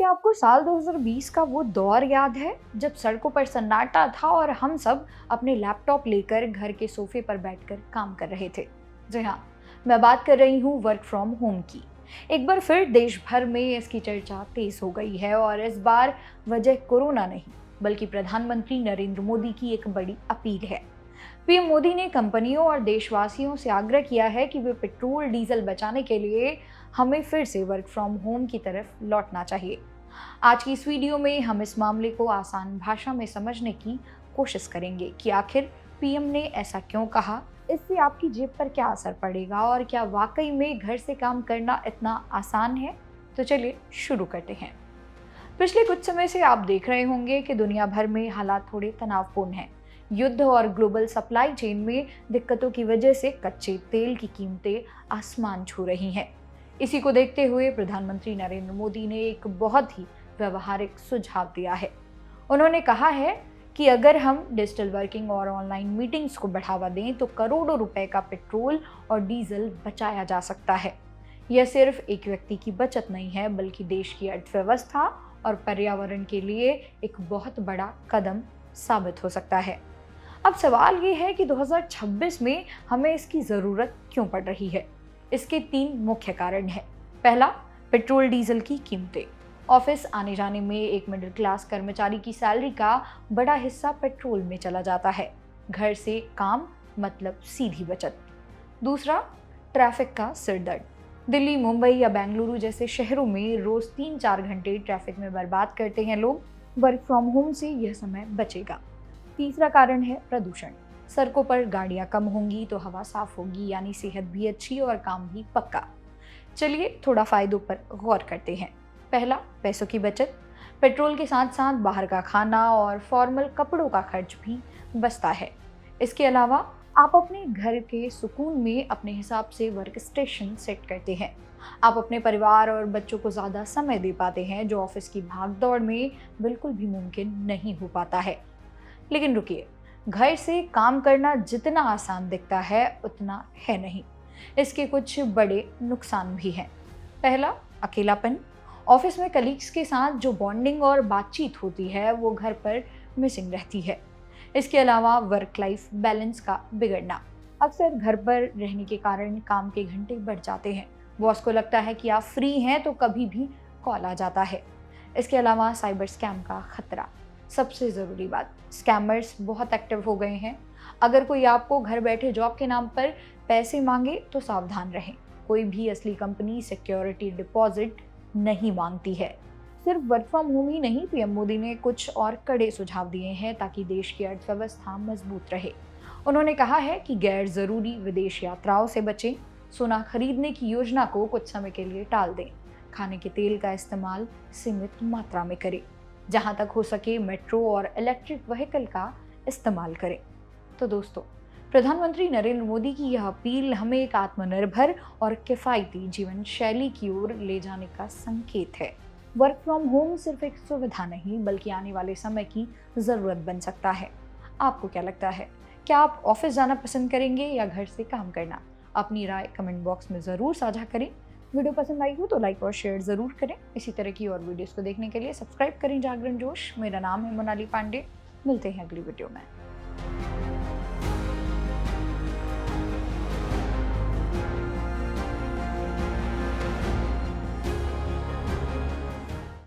क्या आपको साल 2020 का वो दौर याद है जब सड़कों पर सन्नाटा था और हम सब अपने लैपटॉप लेकर घर के सोफे पर बैठकर काम कर रहे थे? जी हाँ, मैं बात कर रही हूँ वर्क फ्रॉम होम की। एक बार फिर देश भर में इसकी चर्चा तेज हो गई है और इस बार वजह कोरोना नहीं, बल्कि प्रधानमंत्री नरेंद्र मोदी की एक बड़ी अपील है। पीएम मोदी ने कंपनियों और देशवासियों से आग्रह किया है कि वे पेट्रोल डीजल बचाने के लिए हमें फिर से वर्क फ्रॉम होम की तरफ लौटना चाहिए। आज की इस वीडियो में हम इस मामले को आसान भाषा में समझने की कोशिश करेंगे कि आखिर पीएम ने ऐसा क्यों कहा, इससे आपकी जेब पर क्या असर पड़ेगा और क्या वाकई में घर से काम करना इतना आसान है। तो चलिए शुरू करते हैं। पिछले कुछ समय से आप देख रहे होंगे कि दुनिया भर में हालात थोड़े तनावपूर्ण हैं। युद्ध और ग्लोबल सप्लाई चेन में दिक्कतों की वजह से कच्चे तेल की कीमतें आसमान छू रही हैं। इसी को देखते हुए प्रधानमंत्री नरेंद्र मोदी ने एक बहुत ही व्यवहारिक सुझाव दिया है। उन्होंने कहा है कि अगर हम डिजिटल वर्किंग और ऑनलाइन मीटिंग्स को बढ़ावा दें तो करोड़ों रुपए का पेट्रोल और डीजल बचाया जा सकता है। यह सिर्फ एक व्यक्ति की बचत नहीं है, बल्कि देश की अर्थव्यवस्था और पर्यावरण के लिए एक बहुत बड़ा कदम साबित हो सकता है। अब सवाल ये है कि 2026 में हमें इसकी ज़रूरत क्यों पड़ रही है। इसके 3 मुख्य कारण हैं। पहला, पेट्रोल डीजल की कीमतें। ऑफिस आने जाने में एक मिडिल क्लास कर्मचारी की सैलरी का बड़ा हिस्सा पेट्रोल में चला जाता है। घर से काम मतलब सीधी बचत। दूसरा, ट्रैफिक का सिरदर्द। दिल्ली, मुंबई या बेंगलुरु जैसे शहरों में रोज 3-4 घंटे ट्रैफिक में बर्बाद करते हैं लोग। वर्क फ्रॉम होम से यह समय बचेगा। तीसरा कारण है प्रदूषण। सड़कों पर गाड़ियां कम होंगी तो हवा साफ होगी, यानी सेहत भी अच्छी और काम भी पक्का। चलिए थोड़ा फायदों पर गौर करते हैं। पहला, पैसों की बचत। पेट्रोल के साथ साथ बाहर का खाना और फॉर्मल कपड़ों का खर्च भी बचता है। इसके अलावा आप अपने घर के सुकून में अपने हिसाब से वर्क स्टेशन सेट करते हैं। आप अपने परिवार और बच्चों को ज़्यादा समय दे पाते हैं, जो ऑफिस की भागदौड़ में बिल्कुल भी मुमकिन नहीं हो पाता है। लेकिन रुकिए, घर से काम करना जितना आसान दिखता है उतना है नहीं। इसके कुछ बड़े नुकसान भी हैं। पहला, अकेलापन। ऑफिस में कलीग्स के साथ जो बॉन्डिंग और बातचीत होती है वो घर पर मिसिंग रहती है। इसके अलावा वर्क लाइफ बैलेंस का बिगड़ना। अक्सर घर पर रहने के कारण काम के घंटे बढ़ जाते हैं। बॉस को लगता है कि आप फ्री हैं तो कभी भी कॉल आ जाता है। इसके अलावा साइबर स्कैम का खतरा। सबसे ज़रूरी बात, स्कैमर्स बहुत एक्टिव हो गए हैं। अगर कोई आपको घर बैठे जॉब के नाम पर पैसे मांगे तो सावधान रहें। कोई भी असली कंपनी सिक्योरिटी डिपॉजिट नहीं मांगती है। सिर्फ वर्क फ्रॉम होम ही नहीं, पीएम मोदी ने कुछ और कड़े सुझाव दिए हैं ताकि देश की अर्थव्यवस्था मजबूत रहे। उन्होंने कहा है कि गैर जरूरी विदेश यात्राओं से बचें, सोना खरीदने की योजना को कुछ समय के लिए टाल दें, खाने के तेल का इस्तेमाल सीमित मात्रा में करें, जहां तक हो सके मेट्रो और इलेक्ट्रिक व्हीकल का इस्तेमाल करें। तो दोस्तों, प्रधानमंत्री नरेंद्र मोदी की यह अपील हमें एक आत्मनिर्भर और किफायती जीवन शैली की ओर ले जाने का संकेत है। वर्क फ्रॉम होम सिर्फ एक सुविधा नहीं, बल्कि आने वाले समय की जरूरत बन सकता है। आपको क्या लगता है? क्या आप ऑफिस जाना पसंद करेंगे या घर से काम करना? अपनी राय कमेंट बॉक्स में जरूर साझा करें। वीडियो पसंद आई हो तो लाइक और शेयर जरूर करें। इसी तरह की और वीडियोस को देखने के लिए सब्सक्राइब करें जागरण जोश। मेरा नाम है मोनाली पांडे। मिलते हैं अगली वीडियो में।